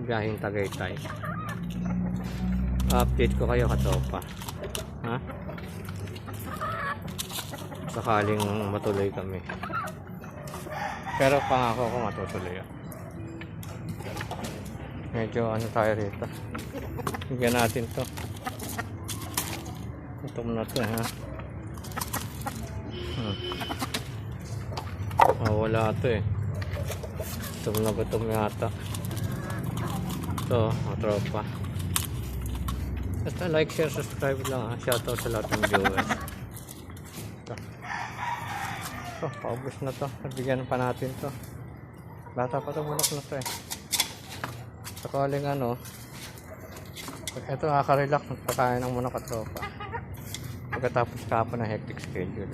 biyaheng Tagaytay. Update ko kayo katopa, ha? Sakaling matuloy kami, pero pangako ko matutuloy. Medyo ano tayo rito, bigyan natin to. Gutom na to, ha? Wala to eh. Gutom yata. Ito, mga tropa. Basta like, share, subscribe lang, ha. Shoutout sa lahat ng viewers. Ito, paubos na to. Nabigyan pa natin to. Bata pa to, bulok na to eh. Sakaling ano, ito nakaka-relax, magpakain ng muna katropa pagkatapos kapon ng hectic schedule.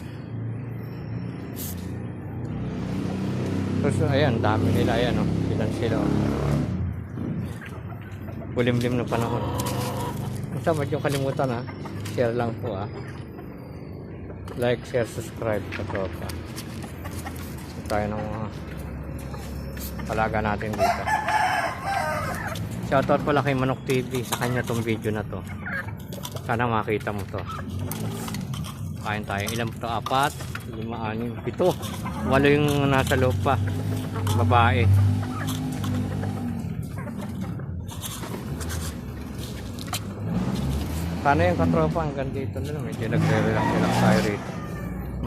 So ayan, dami nila, ayan oh, ilan sila oh. Pulimlim na panahon. Basta ba't yung kalimutan, ha, share lang po, ha. Like, share, subscribe katropa. Tayo ng alaga natin dito. Shoutout pala kay Manok TV, sa kanya tong video na to. Sana makita mo to. Kain tayo. Ilan po to? 4, 5, 6, 7, 8 yung nasa loob pa. Babae. Sana yung katropa hanggang dito na lang. Medyo nagre-relax tayo rito.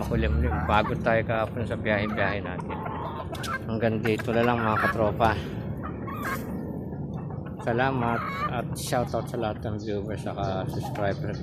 Makulimlim. Pagod tayo kahapon sa biyahe-biyahe natin. Hanggang dito na lang mga katropa. Salamat at shoutout sa lahat ng viewers at subscribers.